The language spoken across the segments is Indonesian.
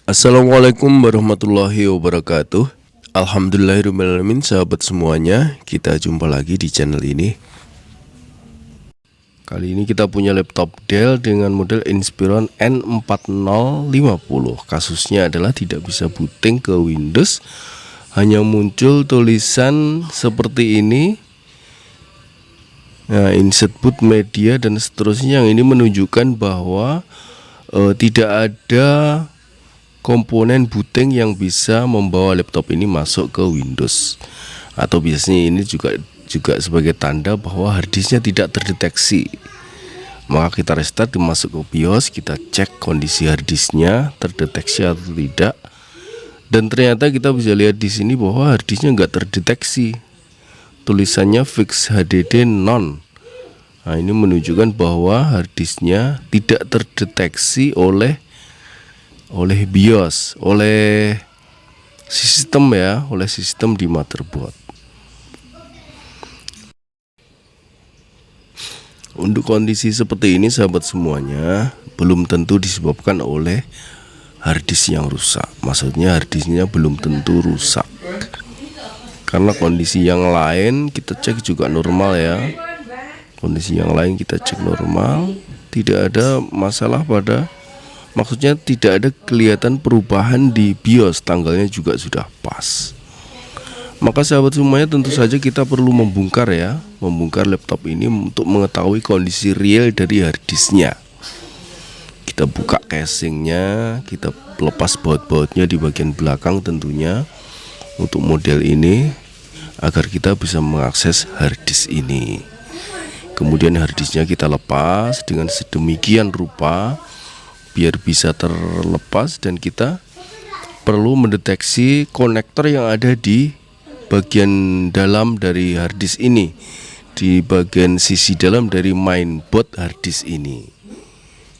Assalamualaikum warahmatullahi wabarakatuh. Alhamdulillahirrahmanirrahim, sahabat semuanya. Kita jumpa lagi di channel ini. Kali ini kita punya laptop Dell dengan model Inspiron N4050. Kasusnya adalah tidak bisa booting ke Windows. Hanya muncul tulisan seperti ini. Nah, insert boot media dan seterusnya, yang ini menunjukkan bahwa tidak ada komponen booting yang bisa membawa laptop ini masuk ke Windows. Atau biasanya ini juga sebagai tanda bahwa harddisknya tidak terdeteksi. Maka kita restart, masuk ke BIOS, kita cek kondisi harddisknya terdeteksi atau tidak. Dan ternyata kita bisa lihat di sini bahwa harddisknya nggak terdeteksi. Tulisannya fix HDD none. Nah, ini menunjukkan bahwa harddisknya tidak terdeteksi oleh BIOS, oleh sistem ya, oleh sistem di motherboard. Untuk kondisi seperti ini, sahabat semuanya, belum tentu disebabkan oleh harddisk yang rusak. Maksudnya harddisknya belum tentu rusak, karena kondisi yang lain kita cek juga normal ya. Kondisi yang lain kita cek normal, tidak ada masalah maksudnya tidak ada kelihatan perubahan di BIOS, tanggalnya juga sudah pas. Maka sahabat semuanya, tentu saja kita perlu membongkar laptop ini untuk mengetahui kondisi real dari harddisknya. Kita buka casingnya, kita lepas baut-bautnya di bagian belakang tentunya untuk model ini, agar kita bisa mengakses harddisk ini. Kemudian harddisknya kita lepas dengan sedemikian rupa biar bisa terlepas, dan kita perlu mendeteksi konektor yang ada di bagian dalam dari harddisk ini, di bagian sisi dalam dari mainboard harddisk ini.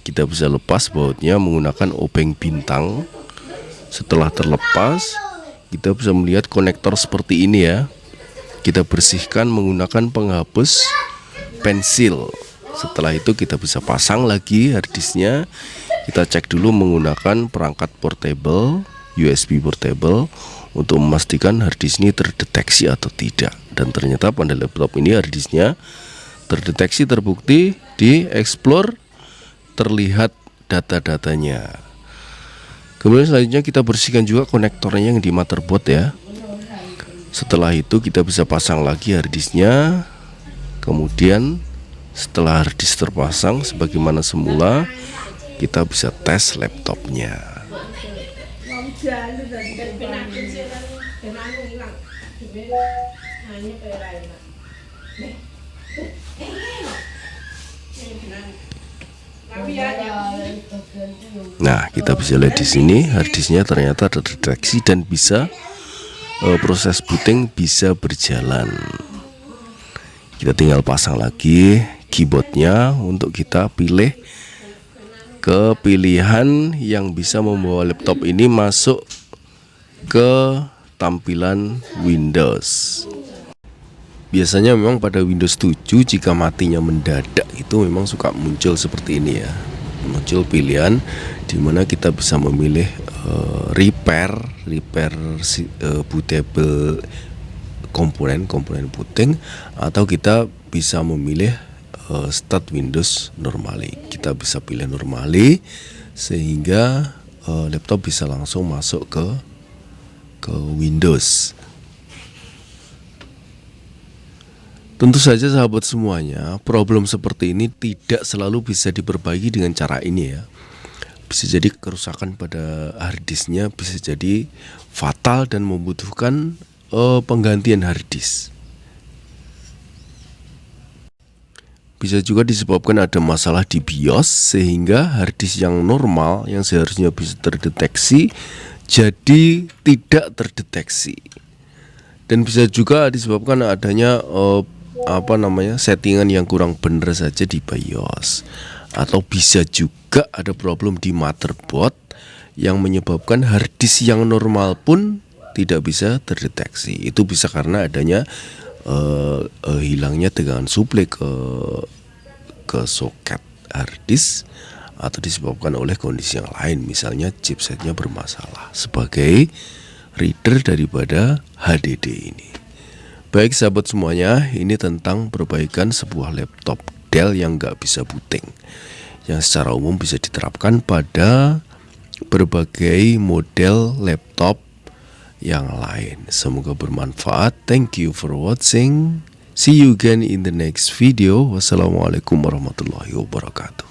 Kita bisa lepas bautnya menggunakan obeng bintang. Setelah terlepas, kita bisa melihat konektor seperti ini ya. Kita bersihkan menggunakan penghapus pensil. Setelah itu kita bisa pasang lagi harddisknya. Kita cek dulu menggunakan perangkat portable, USB portable, untuk memastikan harddisk ini terdeteksi atau tidak. Dan ternyata pada laptop ini harddisknya terdeteksi, terbukti di explore, terlihat data-datanya. Kemudian selanjutnya kita bersihkan juga konektornya yang di motherboard ya. Setelah itu kita bisa pasang lagi harddisknya. Kemudian setelah harddisk terpasang sebagaimana semula, kita bisa tes laptopnya. Nah, kita bisa lihat di sini harddisknya ternyata terdeteksi dan bisa proses booting bisa berjalan. Kita tinggal pasang lagi keyboardnya untuk kita pilih ke pilihan yang bisa membawa laptop ini masuk ke tampilan Windows. Biasanya memang pada Windows 7 jika matinya mendadak itu memang suka muncul seperti ini ya. Muncul pilihan di mana kita bisa memilih repair bootable komponen booting, atau kita bisa memilih start Windows normally. Kita bisa pilih normally sehingga laptop bisa langsung masuk ke Windows. Tentu saja sahabat semuanya, problem seperti ini tidak selalu bisa diperbaiki dengan cara ini ya. Bisa jadi kerusakan pada harddisknya bisa jadi fatal dan membutuhkan penggantian harddisk. Bisa juga disebabkan ada masalah di BIOS sehingga harddisk yang normal yang seharusnya bisa terdeteksi jadi tidak terdeteksi. Dan bisa juga disebabkan adanya settingan yang kurang benar saja di BIOS. Atau bisa juga ada problem di motherboard yang menyebabkan harddisk yang normal pun tidak bisa terdeteksi. Itu bisa karena adanya hilangnya tegangan suplai ke soket harddisk, atau disebabkan oleh kondisi yang lain, misalnya chipsetnya bermasalah sebagai reader daripada HDD ini. Baik sahabat semuanya, ini tentang perbaikan sebuah laptop Dell yang nggak bisa booting, yang secara umum bisa diterapkan pada berbagai model laptop yang lain. Semoga bermanfaat. Thank you for watching. See you again in the next video. Wassalamualaikum warahmatullahi wabarakatuh.